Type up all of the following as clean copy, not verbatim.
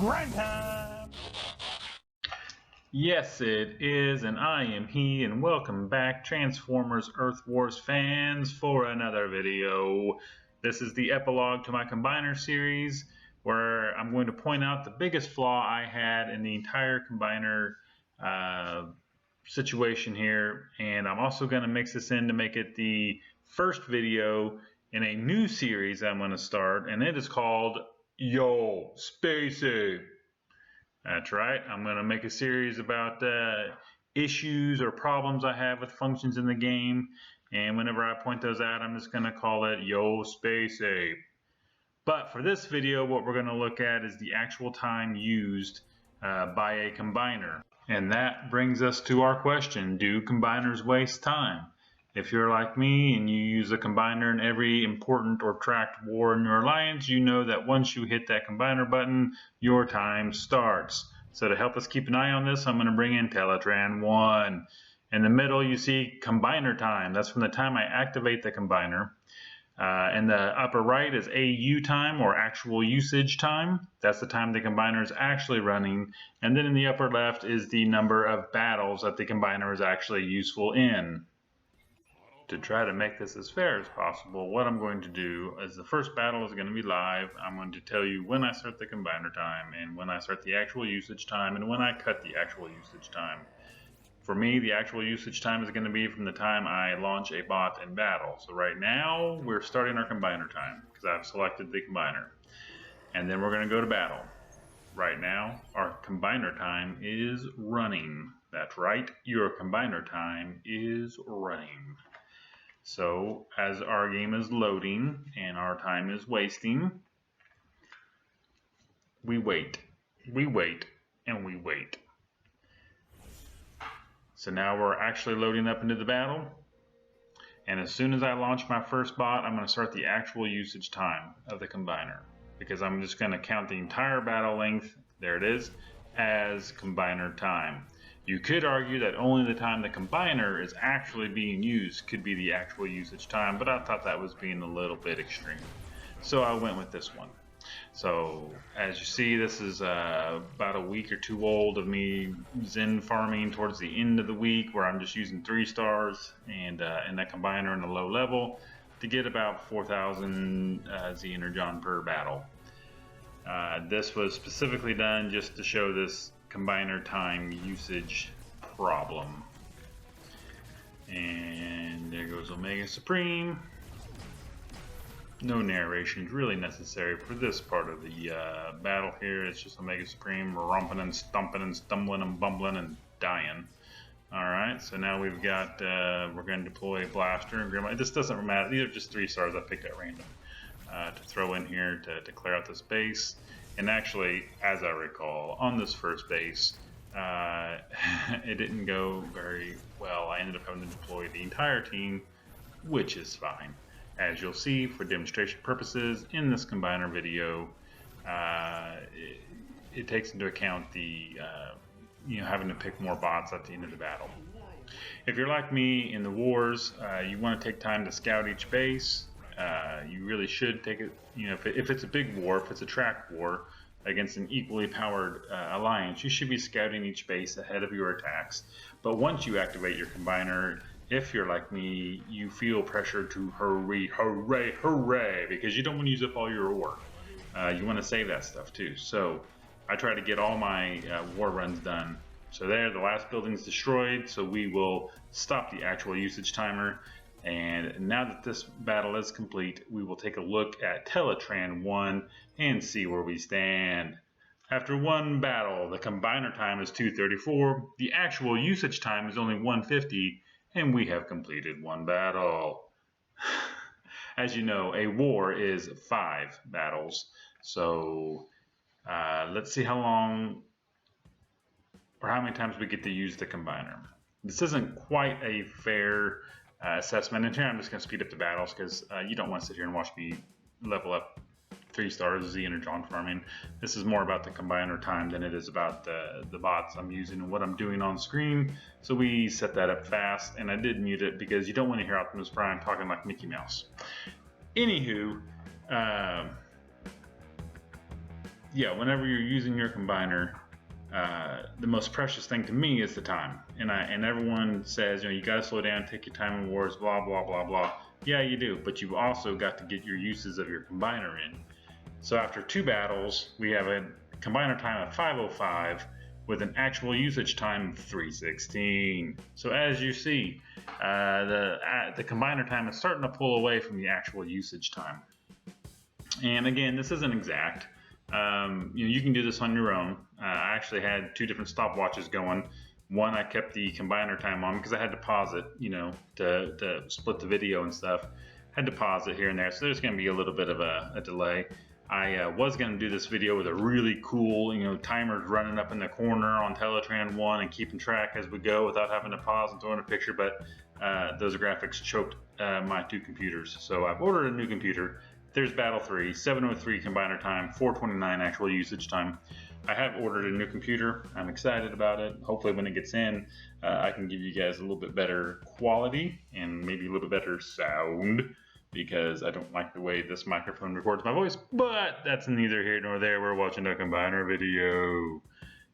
Grind time! Yes, it is, and I am he, and welcome back, Transformers Earth Wars fans, for another video. This is the epilogue to my Combiner series, where I'm going to point out the biggest flaw I had in the entire Combiner situation here, and I'm also going to mix this in to make it the first video in a new series I'm going to start, and it is called Yo Spacey. That's right. I'm going to make a series about issues or problems I have with functions in the game. And whenever I point those out, I'm just going to call it Yo Space Ape. But for this video, what we're going to look at is the actual time used by a combiner. And that brings us to our question: do combiners waste time? If you're like me and you use a combiner in every important or tracked war in your alliance, you know that once you hit that combiner button, your time starts. So to help us keep an eye on this, I'm going to bring in Teletran 1. In the middle, you see combiner time. That's from the time I activate the combiner. In the upper right is AU time, or actual usage time. That's the time the combiner is actually running. And then in the upper left is the number of battles that the combiner is actually useful in. To try to make this as fair as possible, what I'm going to do is the first battle is going to be live. I'm going to tell you when I start the combiner time, and when I start the actual usage time, and when I cut the actual usage time. For me, the actual usage time is going to be from the time I launch a bot in battle. So right now, we're starting our combiner time, because I've selected the combiner. And then we're going to go to battle. Right now, our combiner time is running. That's right, your combiner time is running. So as our game is loading and our time is wasting, we wait, and we wait. So now we're actually loading up into the battle. And as soon as I launch my first bot, I'm going to start the actual usage time of the combiner, because I'm just going to count the entire battle length, there it is, as combiner time. You could argue that only the time the combiner is actually being used could be the actual usage time, but I thought that was being a little bit extreme. So I went with this one. So as you see, this is about a week or two old of me Zen farming towards the end of the week, where I'm just using 3 stars and that combiner in a low level to get about 4,000 Z Energon per battle. This was specifically done just to show this combiner time usage problem. And there goes Omega Supreme. No narration is really necessary for this part of the battle here. It's just Omega Supreme romping and stumping and stumbling and bumbling and dying. Alright, so now we've got, we're going to deploy Blaster and Grimlock. This doesn't matter, these are just 3 stars I picked at random to throw in here to clear out this base. And actually, as I recall, on this first base, it didn't go very well. I ended up having to deploy the entire team, which is fine. As you'll see, for demonstration purposes, in this combiner video, it takes into account the having to pick more bots at the end of the battle. If you're like me in the wars, you want to take time to scout each base. You really should take it, if it's a big war, if it's a track war against an equally powered alliance, you should be scouting each base ahead of your attacks. But once you activate your combiner, if you're like me, you feel pressure to hooray, because you don't want to use up all your ore. You want to save that stuff too. So I try to get all my war runs done. So there, the last building's destroyed, so we will stop the actual usage timer. And now that this battle is complete, we will take a look at Teletran 1 and see where we stand. After one battle, the combiner time is 234, the actual usage time is only 150, and we have completed one battle. As you know, a war is 5 battles, so let's see how long or how many times we get to use the combiner. This isn't quite a fair assessment, and here I'm just going to speed up the battles, because you don't want to sit here and watch me level up 3 stars Z Energon farming. This is more about the combiner time than it is about the bots I'm using and what I'm doing on screen. So we set that up fast, and I did mute it because you don't want to hear Optimus Prime talking like Mickey Mouse. Anywho, yeah, whenever you're using your combiner, the most precious thing to me is the time. And everyone says, you got to slow down, take your time in wars, blah, blah, blah, blah. Yeah, you do, but you've also got to get your uses of your combiner in. So after 2 battles, we have a combiner time of 5:05 with an actual usage time of 3:16. So as you see, the combiner time is starting to pull away from the actual usage time. And again, this isn't exact. You can do this on your own. I actually had 2 different stopwatches going. One, I kept the combiner time on because I had to pause it, to split the video and stuff. Had to pause it here and there, so there's going to be a little bit of a delay. I was going to do this video with a really cool, timers running up in the corner on Teletran 1 and keeping track as we go without having to pause and throw in a picture, but those graphics choked my 2 computers. So I've ordered a new computer. There's Battle 3, 7:03 combiner time, 4:29 actual usage time. I have ordered a new computer. I'm excited about it. Hopefully when it gets in, I can give you guys a little bit better quality and maybe a little bit better sound, because I don't like the way this microphone records my voice, but that's neither here nor there. We're watching a combiner video.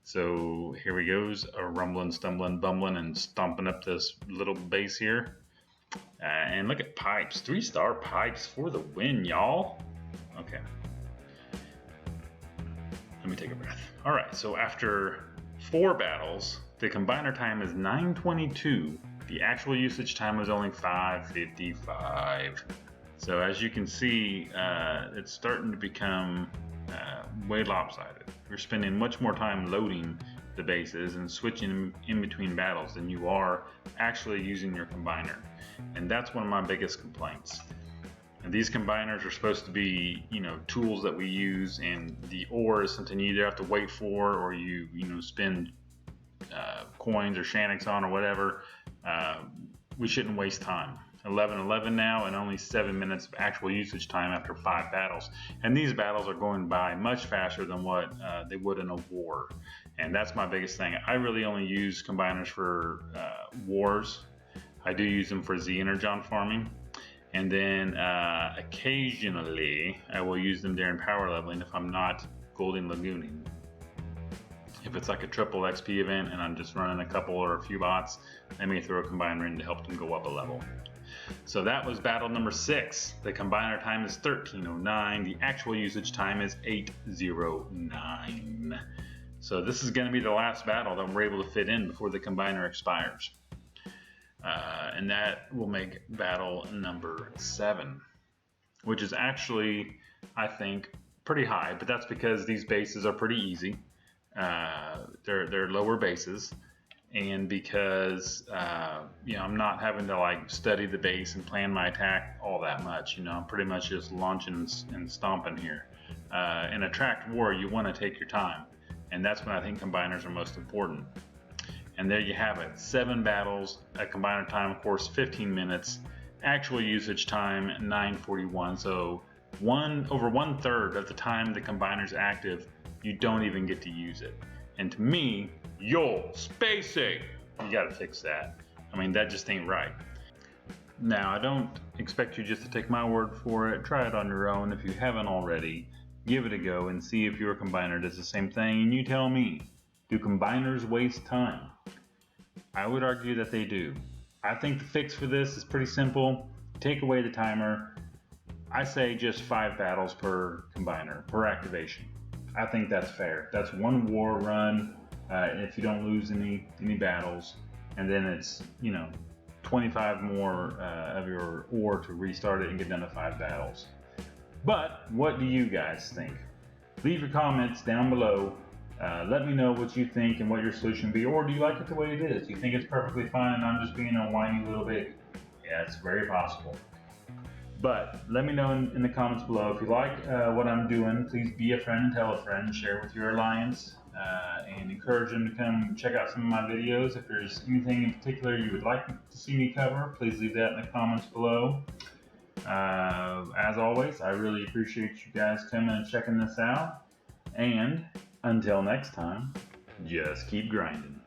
So here we goes, rumbling, stumbling, bumbling, and stomping up this little bass here. And look at pipes, 3-star pipes for the win, y'all. Okay. Let me take a breath. All right, so after 4 battles, the combiner time is 9:22. The actual usage time was only 5:55. So as you can see, it's starting to become way lopsided. You're spending much more time loading the bases and switching in between battles than you are actually using your combiner. And that's one of my biggest complaints. And these combiners are supposed to be, tools that we use, and the ore is something you either have to wait for or you spend coins or Shaniks on or whatever. We shouldn't waste time. 11:11 now, and only 7 minutes of actual usage time after 5 battles. And these battles are going by much faster than what they would in a war. And that's my biggest thing. I really only use combiners for wars. I do use them for Z-Energon farming. And then occasionally I will use them during power leveling if I'm not Golden Lagooning. If it's like a triple XP event and I'm just running a couple or a few bots, I may throw a combiner in to help them go up a level. So that was battle number 6. The combiner time is 13:09. The actual usage time is 8:09. So this is going to be the last battle that we're able to fit in before the combiner expires. And that will make battle number 7, which is actually, I think, pretty high, but that's because these bases are pretty easy. They're lower bases, and because I'm not having to study the base and plan my attack all that much. I'm pretty much just launching and stomping here. In a tracked war, you want to take your time, and that's when I think combiners are most important. And there you have it, 7 battles, a combiner time, of course, 15 minutes, actual usage time, 9:41. So over 1/3 of the time the combiner's active, you don't even get to use it. And to me, spacing, you gotta fix that. That just ain't right. Now, I don't expect you just to take my word for it. Try it on your own if you haven't already. Give it a go and see if your combiner does the same thing, and you tell me, do combiners waste time? I would argue that they do. I think the fix for this is pretty simple. Take away the timer. I say just 5 battles per combiner, per activation. I think that's fair. That's 1 war run if you don't lose any battles, and then it's 25 more of your ore to restart it and get done to 5 battles. But what do you guys think? Leave your comments down below. Let me know what you think and what your solution would be, or do you like it the way it is? Do you think it's perfectly fine and I'm just being a whiny little baby? Yeah, it's very possible. But let me know in the comments below. If you like what I'm doing, please be a friend and tell a friend, share with your alliance, and encourage them to come check out some of my videos. If there's anything in particular you would like to see me cover, please leave that in the comments below. As always, I really appreciate you guys coming and checking this out. And until next time, just keep grinding.